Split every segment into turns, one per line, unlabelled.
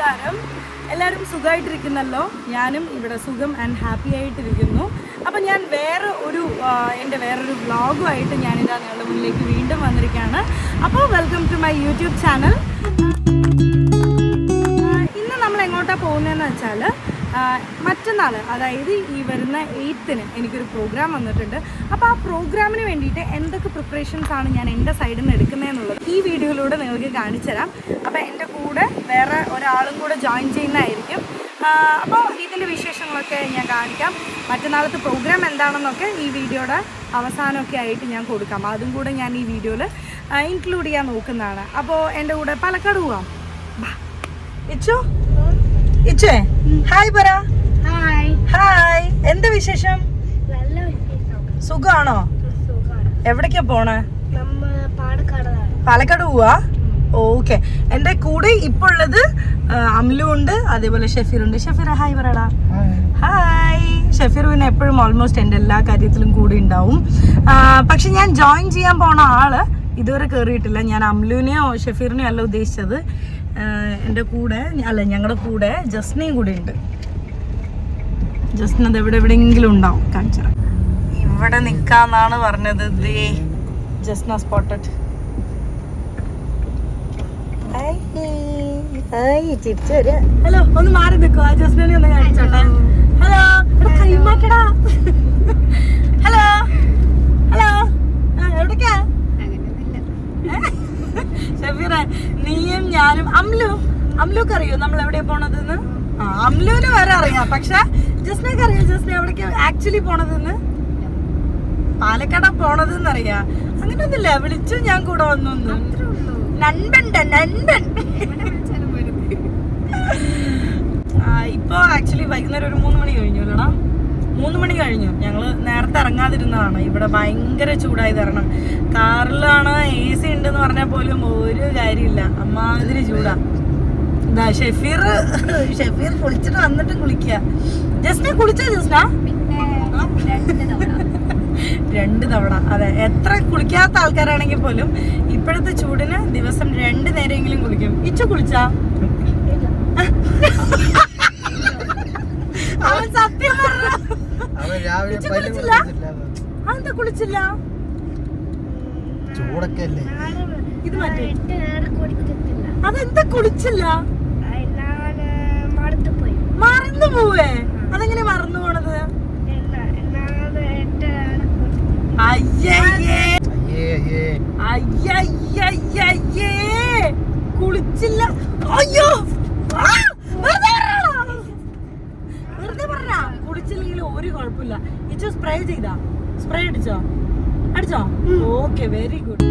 നമസ്കാരം. എല്ലാവരും സുഖമായിട്ടിരിക്കുന്നല്ലോ. ഞാനും ഇവിടെ സുഖം ആൻഡ് ഹാപ്പി ആയിട്ടിരിക്കുന്നു. അപ്പം ഞാൻ എൻ്റെ വേറൊരു വ്ളോഗുമായിട്ട് ഞാനിതാ നിങ്ങളുടെ മുന്നിലേക്ക് വീണ്ടും വന്നിരിക്കുകയാണ്. അപ്പോൾ welcome to my YouTube channel. ഇന്ന് നമ്മൾ എങ്ങോട്ടാണ് പോകുന്നതെന്ന് വെച്ചാൽ മറ്റന്നാൾ, അതായത് ഈ വരുന്ന 8-ന് എനിക്കൊരു പ്രോഗ്രാം വന്നിട്ടുണ്ട്. അപ്പോൾ ആ പ്രോഗ്രാമിന് വേണ്ടിയിട്ട് എന്തൊക്കെ പ്രിപ്പറേഷൻസ് ആണ് ഞാൻ എൻ്റെ സൈഡിൽ നിന്ന് എടുക്കുന്നതെന്നുള്ളത് ഈ വീഡിയോയിലൂടെ നിങ്ങൾക്ക് കാണിച്ചു തരാം. അപ്പോൾ എൻ്റെ കൂടെ വേറെ ഒരാളും കൂടെ ജോയിൻ ചെയ്യുന്നതായിരിക്കും. അപ്പോൾ ഇതിൻ്റെ വിശേഷങ്ങളൊക്കെ ഞാൻ കാണിക്കാം. മറ്റന്നാളത്തെ പ്രോഗ്രാം എന്താണെന്നൊക്കെ ഈ വീഡിയോയുടെ അവസാനമൊക്കെ ആയിട്ട് ഞാൻ കൊടുക്കാം. അതും കൂടെ ഞാൻ ഈ വീഡിയോയിൽ ഇൻക്ലൂഡ് ചെയ്യാൻ നോക്കുന്നതാണ്. അപ്പോൾ എൻ്റെ കൂടെ പാലക്കാട് പോവാം. ഇച്ചേ ഹായ് പറ. ഹായ്, എന്താ വിശേഷം? സുഖാണോ? എവിടേക്കാ പോണേ? പാലക്കാട് പോവാ. ഓക്കെ, എൻ്റെ കൂടെ ഇപ്പോൾ ഉള്ളത് അമ്ലു ഉണ്ട്, അതേപോലെ ഷെഫീർ ഉണ്ട്. ഷെഫീർ ഹായ് പറയടാ. ഹായ്. ഷെഫീർ പിന്നെ എപ്പോഴും ഓൾമോസ്റ്റ് എൻ്റെ എല്ലാ കാര്യത്തിലും കൂടെ ഉണ്ടാവും. പക്ഷെ ഞാൻ ജോയിൻ ചെയ്യാൻ പോണ ആള് ഇതുവരെ കയറിയിട്ടില്ല. ഞാൻ അമ്ലുവിനെയോ ഷെഫീറിനെയോ അല്ല ഉദ്ദേശിച്ചത്. എൻ്റെ കൂടെ ഞങ്ങളുടെ കൂടെ ജസ്നയും കൂടെ ഉണ്ട്. ജസ്ന അത് എവിടെയെങ്കിലും ഉണ്ടാവും, കാണിച്ചാൽ ഇവിടെ നിൽക്കാന്നാണ് പറഞ്ഞത്. ജസ്ന സ്പോട്ടഡ്. ഹലോ, ഒന്ന് മാറി നിൽക്കോ, ആ ജസ്നെ ഒന്ന് കാണിച്ചോട്ടെ. ഹലോ, കൈമാറ്റടാ. ഹലോ ഹലോ, എവിടേക്കാ? ഷെഫീറ, നീയും ഞാനും അമ്ലുക്ക് അറിയോ നമ്മൾ എവിടെയാ പോണതെന്ന്? അമ്ലുവിന് വരെ അറിയാം, പക്ഷെ ജസ്നക്ക് അറിയാം ജസ്ന എവിടേക്കാ ആക്ച്വലി പോണതെന്ന്. പാലക്കാട് പോണതെന്ന് അറിയാം. അങ്ങനെയൊന്നുമില്ല, വിളിച്ചു ഞാൻ കൂടെ വന്നു. നൻപൻ ഇപ്പൊ ആക്ച്വലി വൈകുന്നേരം ഒരു 3 മണി കഴിഞ്ഞു അല്ലടാ. 3 മണി കഴിഞ്ഞു. ഞങ്ങള് നേരത്തെ ഇറങ്ങാതിരുന്നതാണ്. ഇവിടെ ഭയങ്കര ചൂടായി തരണം. കാറിലാണ് AC ഉണ്ടെന്ന് പറഞ്ഞാൽ പോലും ഒരു കാര്യമില്ല, അമ്മാതിരി ചൂടാ. എന്താ ഷെഫീർ കുളിച്ചിട്ട് വന്നിട്ട് കുളിക്കുക. ജസ്ന കുളിച്ചാ? ജസ്ന 2 തവണ. അതെ, എത്ര കുളിക്കാത്ത ആൾക്കാരാണെങ്കിൽ പോലും ഇപ്പോഴത്തെ ചൂടിന് ദിവസം 2 നേരമെങ്കിലും കുളിക്കും. ഇച്ചു കുളിച്ചാ? അവൻ സത്യം പറഞ്ഞ അതെന്താ കുളിച്ചില്ല? ഇത് മറ്റേ അതെന്താ കുളിച്ചില്ല? മറന്നു പോവേ? അതെങ്ങനെ മറന്നു പോണത്? കുളിച്ചില്ല. അയ്യോ, വെറുതെ പറഞ്ഞ. കുളിച്ചില്ലെങ്കിൽ ഒരു കുഴപ്പമില്ല. ഇച്ചോ സ്പ്രേ ചെയ്താ? സ്പ്രേ അടിച്ചോ? Okay, very good.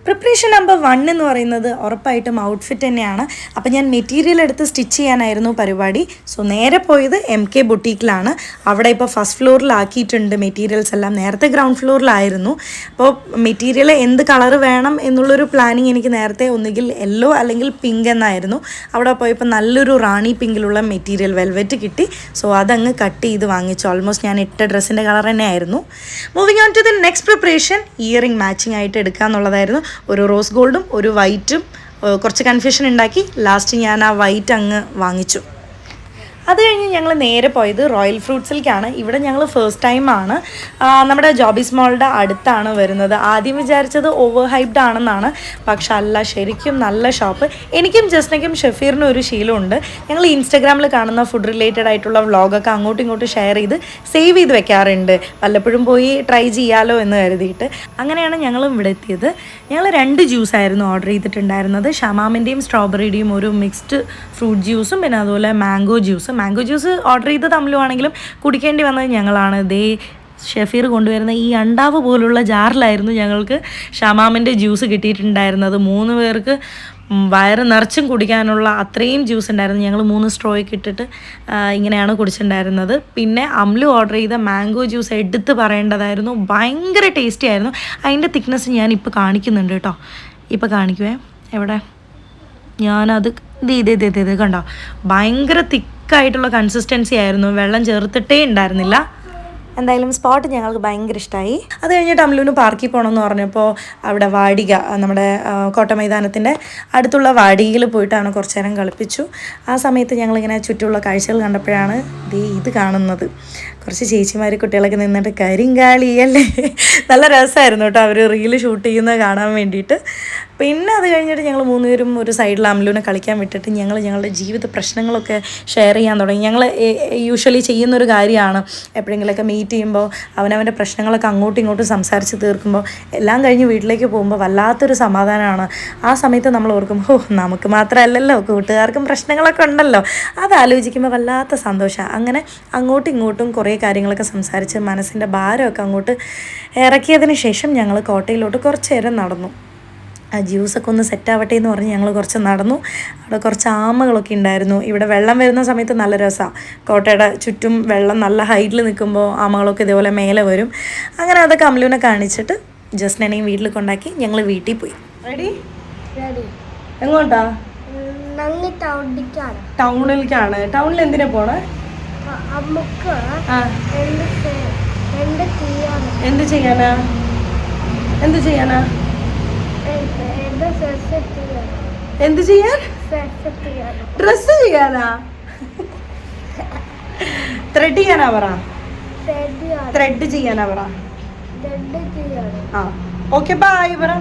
Preparation number 1 എന്ന് പറയുന്നത് ഉറപ്പായിട്ടും ഔട്ട്ഫിറ്റ് തന്നെയാണ്. അപ്പം ഞാൻ മെറ്റീരിയൽ എടുത്ത് സ്റ്റിച്ച് ചെയ്യാനായിരുന്നു പരിപാടി. സോ നേരെ പോയത് MK ബുട്ടീക്കിലാണ്. അവിടെ ഇപ്പോൾ ഫസ്റ്റ് ഫ്ലോറിലാക്കിയിട്ടുണ്ട് മെറ്റീരിയൽസ് എല്ലാം. നേരത്തെ ഗ്രൗണ്ട് ഫ്ലോറിലായിരുന്നു. അപ്പോൾ മെറ്റീരിയൽ എന്ത് കളർ വേണം എന്നുള്ളൊരു പ്ലാനിങ് എനിക്ക് നേരത്തെ ഒന്നുകിൽ യെല്ലോ അല്ലെങ്കിൽ പിങ്ക് എന്നായിരുന്നു. അവിടെ പോയപ്പോൾ നല്ലൊരു റാണി പിങ്കിലുള്ള മെറ്റീരിയൽ വെൽവെറ്റ് കിട്ടി. സോ അതങ്ങ് കട്ട് ചെയ്ത് വാങ്ങിച്ചു. ഓൾമോസ്റ്റ് ഞാൻ ഇട്ട ഡ്രസ്സിൻ്റെ കളർ തന്നെയായിരുന്നു. Moving on to the next preparation, earring matching ആയിട്ട് എടുക്കുക എന്നുള്ളതായിരുന്നു. ഒരു റോസ് ഗോൾഡും ഒരു വൈറ്റും. കുറച്ച് കൺഫ്യൂഷൻ ഉണ്ടാക്കി ലാസ്റ്റ് ഞാൻ ആ വൈറ്റ് അങ്ങ് വാങ്ങിച്ചു. അത് കഴിഞ്ഞ് ഞങ്ങൾ നേരെ പോയത് റോയൽ ഫ്രൂട്ട്സിലേക്കാണ്. ഇവിടെ ഞങ്ങൾ ഫസ്റ്റ് ടൈമാണ്. നമ്മുടെ ജോബീസ് മോളുടെ അടുത്താണ് വരുന്നത്. ആദ്യം വിചാരിച്ചത് ഓവർ ഹൈപ്ഡ് ആണെന്നാണ്, പക്ഷെ അല്ല, ശരിക്കും നല്ല ഷോപ്പ്. എനിക്കും ജസ്നയ്ക്കും ഷെഫീറിനും ഒരു ശീലമുണ്ട്. ഞങ്ങൾ ഇൻസ്റ്റാഗ്രാമിൽ കാണുന്ന ഫുഡ് റിലേറ്റഡ് ആയിട്ടുള്ള വ്ളോഗൊക്കെ അങ്ങോട്ടും ഇങ്ങോട്ടും ഷെയർ ചെയ്ത് സേവ് ചെയ്ത് വെക്കാറുണ്ട്. വല്ലപ്പോഴും പോയി ട്രൈ ചെയ്യാലോ എന്ന് കരുതിയിട്ട്. അങ്ങനെയാണ് ഞങ്ങളും ഇവിടെ എത്തിയത്. ഞങ്ങൾ 2 ജ്യൂസായിരുന്നു ഓർഡർ ചെയ്തിട്ടുണ്ടായിരുന്നത്. ഷമാമിൻ്റെയും സ്ട്രോബെറിയുടെയും ഒരു മിക്സ്ഡ് ഫ്രൂട്ട് ജ്യൂസും, പിന്നെ അതുപോലെ മാംഗോ ജ്യൂസ് ഓർഡർ ചെയ്ത് തമ്മിലുമാണെങ്കിലും കുടിക്കേണ്ടി വന്നത് ഞങ്ങളാണ്. ഷെഫീർ കൊണ്ടുവരുന്ന ഈ അണ്ടാവ് പോലുള്ള ജാറിലായിരുന്നു ഞങ്ങൾക്ക് ഷമാമിൻ്റെ ജ്യൂസ് കിട്ടിയിട്ടുണ്ടായിരുന്നത്. 3 പേർക്ക് വയറ് നിറച്ചും കുടിക്കാനുള്ള അത്രയും ജ്യൂസ് ഉണ്ടായിരുന്നു. ഞങ്ങൾ 3 സ്ട്രോയൊക്കെ ഇട്ടിട്ട് ഇങ്ങനെയാണ് കുടിച്ചിട്ടുണ്ടായിരുന്നത്. പിന്നെ അമ്ലു ഓർഡർ ചെയ്ത മാംഗോ ജ്യൂസ് എടുത്ത് പറയേണ്ടതായിരുന്നു. ഭയങ്കര ടേസ്റ്റി ആയിരുന്നു. അതിൻ്റെ തിക്നെസ് ഞാനിപ്പോൾ കാണിക്കുന്നുണ്ട് കേട്ടോ. ഇപ്പോൾ കാണിക്കുവേ. എവിടെ? ഞാനത് ഇത് കണ്ടോ, ഭയങ്കര തിക്ക് തിക്കായിട്ടുള്ള കൺസിസ്റ്റൻസി ആയിരുന്നു, വെള്ളം ചേർത്തിട്ടേ ഉണ്ടായിരുന്നില്ല. എന്തായാലും സ്പോട്ട് ഞങ്ങൾക്ക് ഭയങ്കര ഇഷ്ടമായി. അത് കഴിഞ്ഞിട്ട് അമ്ലുവിന് പാർക്കിൽ പോകണമെന്ന് പറഞ്ഞപ്പോൾ അവിടെ വാടിക, നമ്മുടെ കോട്ടമൈതാനത്തിൻ്റെ അടുത്തുള്ള വാടികയിൽ പോയിട്ടാണ് കുറച്ച് നേരം കളിപ്പിച്ചു. ആ സമയത്ത് ഞങ്ങളിങ്ങനെ ചുറ്റുമുള്ള കാഴ്ചകൾ കണ്ടപ്പോഴാണ് ഇത് കാണുന്നത്. കുറച്ച് ചേച്ചിമാർ കുട്ടികളൊക്കെ നിന്നിട്ട് കരിങ്കാളി അല്ലേ, നല്ല രസമായിരുന്നു കേട്ടോ അവർ റീല് ഷൂട്ട് ചെയ്യുന്നത് കാണാൻ വേണ്ടിയിട്ട്. പിന്നെ അത് കഴിഞ്ഞിട്ട് ഞങ്ങൾ 3 പേരും ഒരു സൈഡിൽ അമ്ലുവിനെ കളിക്കാൻ വിട്ടിട്ട് ഞങ്ങളുടെ ജീവിത പ്രശ്നങ്ങളൊക്കെ ഷെയർ ചെയ്യാൻ തുടങ്ങി. ഞങ്ങൾ യൂഷ്വലി ചെയ്യുന്നൊരു കാര്യമാണ്, എപ്പോഴെങ്കിലുമൊക്കെ മീറ്റ് ചെയ്യുമ്പോൾ അവനവൻ്റെ പ്രശ്നങ്ങളൊക്കെ അങ്ങോട്ടും ഇങ്ങോട്ടും സംസാരിച്ച് തീർക്കുമ്പോൾ എല്ലാം കഴിഞ്ഞ് വീട്ടിലേക്ക് പോകുമ്പോൾ വല്ലാത്തൊരു സമാധാനമാണ്. ആ സമയത്ത് നമ്മൾ ഓർക്കും, നമുക്ക് മാത്രമല്ലല്ലോ, കൂട്ടുകാർക്കും പ്രശ്നങ്ങളൊക്കെ ഉണ്ടല്ലോ, അത് ആലോചിക്കുമ്പോൾ വല്ലാത്ത സന്തോഷമാണ്. അങ്ങനെ അങ്ങോട്ടും ഇങ്ങോട്ടും കുറേ കാര്യങ്ങളൊക്കെ സംസാരിച്ച് മനസ്സിൻ്റെ ഭാരമൊക്കെ അങ്ങോട്ട് ഇറക്കിയതിന് ശേഷം ഞങ്ങൾ കോട്ടയിലോട്ട് കുറച്ച് നേരം നടന്നു. ആ ജ്യൂസൊക്കെ ഒന്ന് സെറ്റാവട്ടെ എന്ന് പറഞ്ഞ് ഞങ്ങൾ കുറച്ച് നടന്നു. അവിടെ കുറച്ച് ആമകളൊക്കെ ഉണ്ടായിരുന്നു. ഇവിടെ വെള്ളം വരുന്ന സമയത്ത് നല്ല രസമാണ്. കോട്ടയുടെ ചുറ്റും വെള്ളം നല്ല ഹൈറ്റിൽ നിൽക്കുമ്പോൾ ആമകളൊക്കെ ഇതേപോലെ മേലെ വരും. അങ്ങനെ അതൊക്കെ അമ്ലുവിനെ കാണിച്ചിട്ട് ജസ്റ്റിനെയും വീട്ടിൽ കൊണ്ടാക്കി ഞങ്ങൾ വീട്ടിൽ പോയി. റെഡി? എങ്ങോട്ടാ? ടൗണിലേക്കാണ്. ടൗണിൽ എന്തിനാ പോണേ? എന്ത് ചെയ്യാനാ? എന്ത് ചെയ്യാൻ? ഡ്രസ് ചെയ്യാനാ? ത്രെഡ് ചെയ്യാനാ പറ. ത്രെഡ് ചെയ്യാനാ പറ. ആ ഓക്കെ, ബൈ പറ.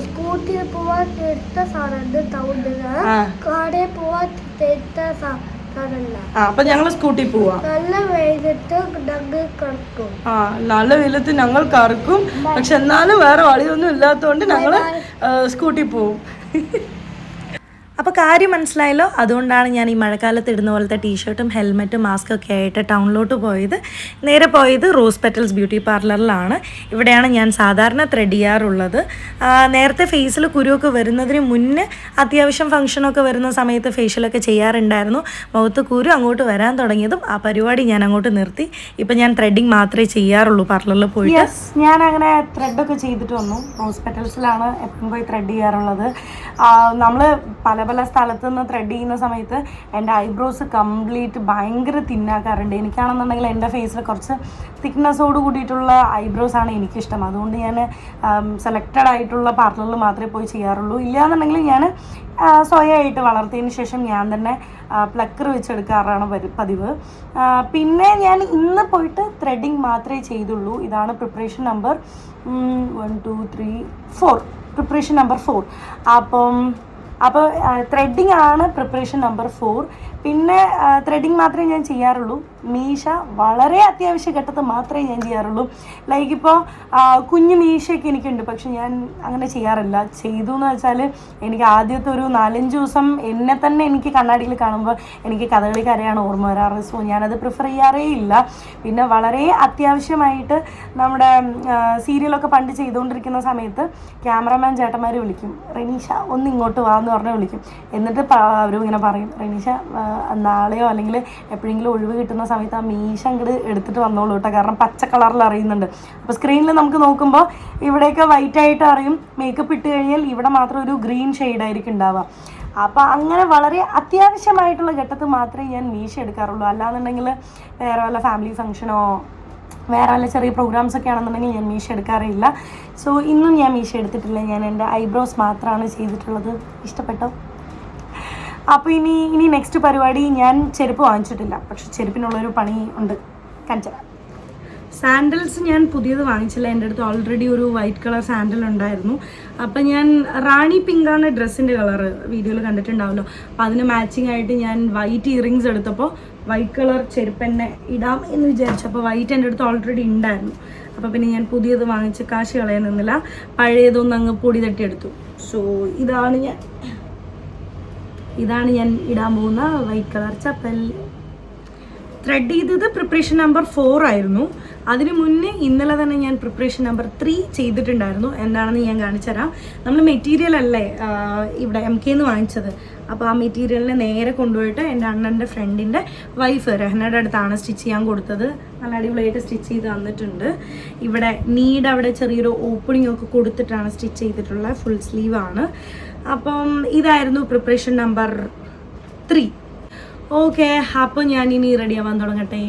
സ്കൂട്ടിയിൽ പോവാൻ എടുത്ത സാധനം ടൗണില്, കടയിൽ പോവാൻ എടുത്ത സാധനല്ല.
അപ്പൊ ഞങ്ങള് സ്കൂട്ടി പോവാ.
നല്ല വെയിലത്ത് ഞങ്ങൾ കറക്കും.
നല്ല വെയിലത്ത് ഞങ്ങൾ കറക്കും. പക്ഷെ എന്നാലും വേറെ വഴിയൊന്നും ഇല്ലാത്തതുകൊണ്ട് ഞങ്ങള് സ്കൂട്ടി പോവും. അപ്പോൾ കാര്യം മനസ്സിലായല്ലോ. അതുകൊണ്ടാണ് ഞാൻ ഈ മഴക്കാലത്ത് ഇടുന്ന പോലത്തെ ടീഷർട്ടും ഹെൽമെറ്റും മാസ്കൊക്കെ ആയിട്ട് ടൗണിലോട്ട് പോയത്. നേരെ പോയത് റോസ് പെറ്റൽസ് ബ്യൂട്ടി പാർലറിലാണ്. ഇവിടെയാണ് ഞാൻ സാധാരണ ത്രെഡ് ചെയ്യാറുള്ളത്. നേരത്തെ ഫേസിൽ കുരുവൊക്കെ വരുന്നതിന് മുന്നേ അത്യാവശ്യം ഫംഗ്ഷനൊക്കെ വരുന്ന സമയത്ത് ഫേഷ്യലൊക്കെ ചെയ്യാറുണ്ടായിരുന്നു. മുഖത്ത് കുരു അങ്ങോട്ട് വരാൻ തുടങ്ങിയതും ആ പരിപാടി ഞാൻ അങ്ങോട്ട് നിർത്തി. ഇപ്പം ഞാൻ ത്രെഡിങ് മാത്രമേ ചെയ്യാറുള്ളൂ പാർലറിൽ പോയിട്ട്. ഞാൻ അങ്ങനെ ത്രെഡൊക്കെ ചെയ്തിട്ട് വന്നു. റോസ് പെറ്റൽസിലാണ് എപ്പോഴും പോയി ത്രെഡ് ചെയ്യാറുള്ളത്. നമ്മൾ പല സ്ഥലത്ത് നിന്ന് ത്രെഡ് ചെയ്യുന്ന സമയത്ത് എൻ്റെ ഐബ്രോസ് കംപ്ലീറ്റ് ഭയങ്കര തിന്നാക്കാറുണ്ട്. എനിക്കാണെന്നുണ്ടെങ്കിൽ എൻ്റെ ഫേസിൽ കുറച്ച് തിക്നെസ്സോട് കൂടിയിട്ടുള്ള ഐബ്രോസാണ് എനിക്കിഷ്ടം. അതുകൊണ്ട് ഞാൻ സെലക്റ്റഡ് ആയിട്ടുള്ള പാർലറിൽ മാത്രമേ പോയി ചെയ്യാറുള്ളൂ. ഇല്ലയെന്നുണ്ടെങ്കിൽ ഞാൻ സ്വയമായിട്ട് വളർത്തിയതിന് ശേഷം ഞാൻ തന്നെ പ്ലക്കർ വെച്ചെടുക്കാറാണ് പതിവ്. പിന്നെ ഞാൻ ഇന്ന് പോയിട്ട് ത്രെഡിങ് മാത്രമേ ചെയ്തുള്ളൂ. ഇതാണ് പ്രിപ്പറേഷൻ നമ്പർ 1 2 3 4 പ്രിപ്പറേഷൻ നമ്പർ 4. അപ്പോൾ ത്രെഡിങ് ആണ് പ്രിപ്പറേഷൻ നമ്പർ 4. പിന്നെ ത്രെഡിങ് മാത്രമേ ഞാൻ ചെയ്യാറുള്ളൂ. മീശ വളരെ അത്യാവശ്യ ഘട്ടത്തിൽ മാത്രമേ ഞാൻ ചെയ്യാറുള്ളൂ. ലൈക്ക് ഇപ്പോൾ കുഞ്ഞു മീശയൊക്കെ എനിക്കുണ്ട്, പക്ഷെ ഞാൻ അങ്ങനെ ചെയ്യാറില്ല. ചെയ്തു എന്ന് വെച്ചാൽ എനിക്ക് ആദ്യത്തെ ഒരു 4-5 ദിവസം എന്നെ തന്നെ എനിക്ക് കണ്ണാടിയിൽ കാണുമ്പോൾ എനിക്ക് കഥകളിക്കാരെയാണ് ഓർമ്മ വരാറ്. സോ ഞാനത് പ്രിഫർ ചെയ്യാറേ ഇല്ല. പിന്നെ വളരെ അത്യാവശ്യമായിട്ട് നമ്മുടെ സീരിയലൊക്കെ പണ്ട് ചെയ്തുകൊണ്ടിരിക്കുന്ന സമയത്ത് ക്യാമറമാൻ ചേട്ടന്മാർ വിളിക്കും, റെനീഷ ഒന്ന് ഇങ്ങോട്ട് വാ എന്ന് പറഞ്ഞ് വിളിക്കും. എന്നിട്ട് അവരും ഇങ്ങനെ പറയും, റെനീഷ നാളെയോ അല്ലെങ്കിൽ എപ്പോഴെങ്കിലും ഒഴിവ് കിട്ടുന്ന സമയത്ത് ആ മീശ അങ്ങോട്ട് എടുത്തിട്ട് വന്നോളൂ കേട്ടോ, കാരണം പച്ച കളറിൽ അറിയുന്നുണ്ട്. അപ്പോൾ സ്ക്രീനിൽ നമുക്ക് നോക്കുമ്പോൾ ഇവിടെയൊക്കെ വൈറ്റ് ആയിട്ട് അറിയും. മേക്കപ്പ് ഇട്ട് കഴിഞ്ഞാൽ ഇവിടെ മാത്രം ഒരു ഗ്രീൻ ഷെയ്ഡായിരിക്കും ഉണ്ടാവുക. അപ്പോൾ അങ്ങനെ വളരെ അത്യാവശ്യമായിട്ടുള്ള ഘട്ടത്തിൽ മാത്രമേ ഞാൻ മീശ എടുക്കാറുള്ളൂ. അല്ലാന്നുണ്ടെങ്കിൽ വേറെ വല്ല ഫാമിലി ഫംഗ്ഷനോ വേറെ വല്ല ചെറിയ പ്രോഗ്രാംസൊക്കെ ആണെന്നുണ്ടെങ്കിൽ ഞാൻ മീശ എടുക്കാറില്ല. സോ ഇന്നും ഞാൻ മീശ എടുത്തിട്ടില്ല. ഞാൻ എൻ്റെ ഐബ്രോസ് മാത്രമാണ് ചെയ്തിട്ടുള്ളത്. ഇഷ്ടപ്പെട്ടോ? അപ്പോൾ ഇനി നെക്സ്റ്റ് പരിപാടി, ഞാൻ ചെരുപ്പ് വാങ്ങിച്ചിട്ടില്ല, പക്ഷെ ചെരുപ്പിനുള്ളൊരു പണി ഉണ്ട്, കാണിച്ചു. സാൻഡൽസ് ഞാൻ പുതിയത് വാങ്ങിച്ചില്ല. എൻ്റെ അടുത്ത് ഓൾറെഡി ഒരു വൈറ്റ് കളർ സാൻഡൽ ഉണ്ടായിരുന്നു. അപ്പം ഞാൻ റാണി പിങ്കാണ് ഡ്രസ്സിൻ്റെ കളറ്, വീഡിയോയിൽ കണ്ടിട്ടുണ്ടാവുമല്ലോ. അപ്പം അതിന് മാച്ചിങ് ആയിട്ട് ഞാൻ വൈറ്റ് ഇയറിങ്സ് എടുത്തപ്പോൾ വൈറ്റ് കളർ ചെരുപ്പ് തന്നെ ഇടാം എന്ന് വിചാരിച്ചു. അപ്പോൾ വൈറ്റ് എൻ്റെ അടുത്ത് ഓൾറെഡി ഉണ്ടായിരുന്നു. അപ്പോൾ പിന്നെ ഞാൻ പുതിയത് വാങ്ങിച്ച് കാശ് കളയാൻ നിന്നില്ല, പഴയതൊന്നും അങ്ങ് പൊടി തട്ടിയെടുത്തു. സോ ഇതാണ് ഞാൻ ഇടാൻ പോകുന്ന വൈറ്റ് കളർ ചപ്പൽ. ത്രെഡ് ചെയ്തത് പ്രിപ്പറേഷൻ നമ്പർ 4 ആയിരുന്നു. അതിന് മുന്നേ ഇന്നലെ തന്നെ ഞാൻ പ്രിപ്പറേഷൻ നമ്പർ 3 ചെയ്തിട്ടുണ്ടായിരുന്നു. എന്താണെന്ന് ഞാൻ കാണിച്ചു തരാം. നമ്മൾ മെറ്റീരിയൽ അല്ലേ ഇവിടെ MK വാങ്ങിച്ചത്. അപ്പോൾ ആ മെറ്റീരിയലിനെ നേരെ കൊണ്ടുപോയിട്ട് എൻ്റെ അണ്ണൻ്റെ ഫ്രണ്ടിൻ്റെ വൈഫ് രഹ്നയുടെ അടുത്താണ് സ്റ്റിച്ച് ചെയ്യാൻ കൊടുത്തത്. നല്ല അടിപൊളിയായിട്ട് സ്റ്റിച്ച് ചെയ്ത് തന്നിട്ടുണ്ട്. ഇവിടെ നീഡ് അവിടെ ചെറിയൊരു ഓപ്പണിംഗ് ഒക്കെ കൊടുത്തിട്ടാണ് സ്റ്റിച്ച് ചെയ്തിട്ടുള്ളത്. ഫുൾ സ്ലീവാണ്. അപ്പം ഇതായിരുന്നു പ്രിപ്പറേഷൻ നമ്പർ 3. ഓക്കെ, അപ്പോൾ ഞാൻ ഇനി റെഡിയാവാൻ തുടങ്ങട്ടെ.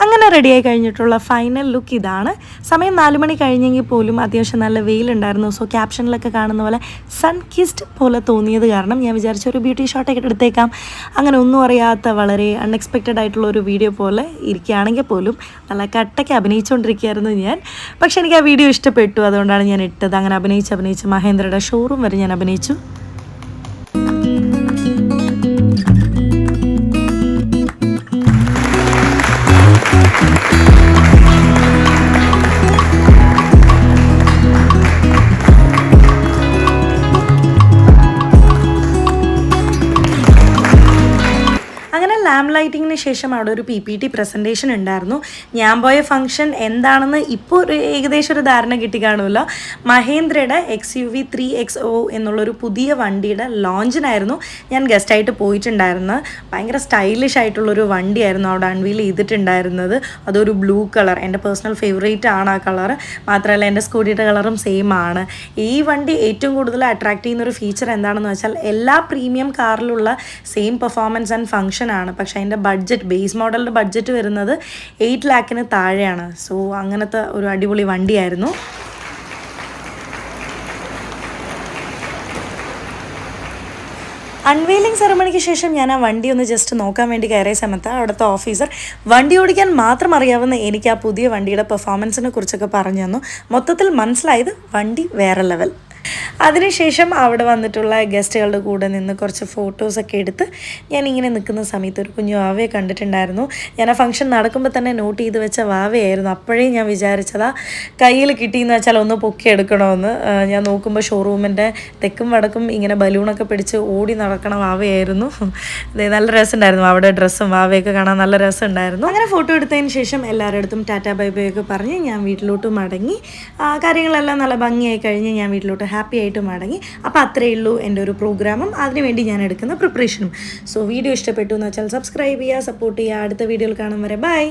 അങ്ങനെ റെഡിയായി കഴിഞ്ഞിട്ടുള്ള ഫൈനൽ ലുക്ക് ഇതാണ്. സമയം 4 മണി കഴിഞ്ഞെങ്കിൽ പോലും അത്യാവശ്യം നല്ല വെയിലുണ്ടായിരുന്നു. സോ ക്യാപ്ഷനിലൊക്കെ കാണുന്ന പോലെ സൺ കിസ്ഡ് പോലെ തോന്നിയത് കാരണം ഞാൻ വിചാരിച്ച ഒരു ബ്യൂട്ടി ഷോട്ടൊക്കെ എടുത്തേക്കാം. അങ്ങനെ ഒന്നും അറിയാത്ത വളരെ അൺഎക്സ്പെക്റ്റഡ് ആയിട്ടുള്ള ഒരു വീഡിയോ പോലെ ഇരിക്കുകയാണെങ്കിൽ പോലും നല്ല കട്ടയ്ക്ക് അഭിനയിച്ചുകൊണ്ടിരിക്കുകയായിരുന്നു ഞാൻ. പക്ഷേ എനിക്ക് ആ വീഡിയോ ഇഷ്ടപ്പെട്ടു, അതുകൊണ്ടാണ് ഞാൻ ഇട്ടത്. അങ്ങനെ അഭിനയിച്ച് മഹേന്ദ്രയുടെ ഷോറൂം വരെ ഞാൻ അഭിനയിച്ചു. ലാമ്പ് ലൈറ്റിങ്ങിന് ശേഷം അവിടെ ഒരു PPT പ്രസൻറ്റേഷൻ ഉണ്ടായിരുന്നു. ഞാൻ പോയ ഫംഗ്ഷൻ എന്താണെന്ന് ഇപ്പോൾ ഒരു ഏകദേശം ഒരു ധാരണ കിട്ടി കാണുമല്ലോ. മഹേന്ദ്രയുടെ XUV 3XO എന്നുള്ളൊരു പുതിയ വണ്ടിയുടെ ലോഞ്ചിനായിരുന്നു ഞാൻ ഗസ്റ്റായിട്ട് പോയിട്ടുണ്ടായിരുന്നത്. ഭയങ്കര സ്റ്റൈലിഷ് ആയിട്ടുള്ളൊരു വണ്ടിയായിരുന്നു അവിടെ അൺവീൽ ചെയ്തിട്ടുണ്ടായിരുന്നത്. അതൊരു ബ്ലൂ കളർ, എൻ്റെ പേഴ്സണൽ ഫേവറേറ്റ് ആണ് ആ കളർ. മാത്രമല്ല എൻ്റെ സ്കൂട്ടിയുടെ കളറും സെയിം ആണ്. ഈ വണ്ടി ഏറ്റവും കൂടുതൽ അട്രാക്ട് ചെയ്യുന്നൊരു ഫീച്ചർ എന്താണെന്ന് വെച്ചാൽ എല്ലാ പ്രീമിയം കാറിലുള്ള സെയിം പെർഫോമൻസ് ആൻഡ് ഫംഗ്ഷൻ ആണ്. പക്ഷേ അതിൻ്റെ ബഡ്ജറ്റ്, ബേസ് മോഡലിൻ്റെ ബഡ്ജറ്റ് വരുന്നത് 8 lakhന് താഴെയാണ്. സോ അങ്ങനത്തെ ഒരു അടിപൊളി വണ്ടിയായിരുന്നു. അൺവെയിലിംഗ് സെറമണിക്ക് ശേഷം ഞാൻ ആ വണ്ടി ഒന്ന് ജസ്റ്റ് നോക്കാൻ വേണ്ടി കയറിയ സമയത്ത് അവിടുത്തെ ഓഫീസർ വണ്ടി ഓടിക്കാൻ മാത്രം അറിയാവുന്ന എനിക്ക് ആ പുതിയ വണ്ടിയുടെ പെർഫോമൻസിനെ കുറിച്ചൊക്കെ പറഞ്ഞു തന്നു. മൊത്തത്തിൽ മനസ്സിലായത് വണ്ടി വേറെ ലെവൽ. അതിനുശേഷം അവിടെ വന്നിട്ടുള്ള ഗസ്റ്റുകളുടെ കൂടെ നിന്ന് കുറച്ച് ഫോട്ടോസൊക്കെ എടുത്ത് ഞാനിങ്ങനെ നിൽക്കുന്ന സമയത്ത് ഒരു കുഞ്ഞു വാവയെ കണ്ടിട്ടുണ്ടായിരുന്നു. ഞാൻ ആ ഫംഗ്ഷൻ നടക്കുമ്പോൾ തന്നെ നോട്ട് ചെയ്ത് വെച്ച വാവയായിരുന്നു. അപ്പോഴേ ഞാൻ വിചാരിച്ചതാ കയ്യിൽ കിട്ടിയെന്ന് വെച്ചാൽ ഒന്ന് പൊക്കി എടുക്കണമെന്ന്. ഞാൻ നോക്കുമ്പോൾ ഷോറൂമിൻ്റെ തെക്കും വടക്കും ഇങ്ങനെ ബലൂണൊക്കെ പിടിച്ച് ഓടി നടക്കണ വാവയായിരുന്നു. നല്ല രസമുണ്ടായിരുന്നു. അവിടെ ഡ്രസ്സും വാവയൊക്കെ കാണാൻ നല്ല രസമുണ്ടായിരുന്നു. അങ്ങനെ ഫോട്ടോ എടുത്തതിന് ശേഷം എല്ലാവരുടെ അടുത്തും ടാറ്റാ ബൈ ബൈ ഒക്കെ പറഞ്ഞ് ഞാൻ വീട്ടിലോട്ട് മടങ്ങി. കാര്യങ്ങളെല്ലാം നല്ല ഭംഗിയായി കഴിഞ്ഞ് ഞാൻ വീട്ടിലോട്ട് ഹാപ്പി ആയിട്ട് മടങ്ങി. അപ്പോൾ അത്രയേ ഉള്ളൂ എൻ്റെ ഒരു പ്രോഗ്രാമും അതിനുവേണ്ടി ഞാൻ എടുക്കുന്ന പ്രിപ്പറേഷനും. സോ വീഡിയോ ഇഷ്ടപ്പെട്ടു എന്ന് വെച്ചാൽ സബ്സ്ക്രൈബ് ചെയ്യുക, സപ്പോർട്ട് ചെയ്യുക. അടുത്ത വീഡിയോയിൽ കാണും വരെ ബൈ.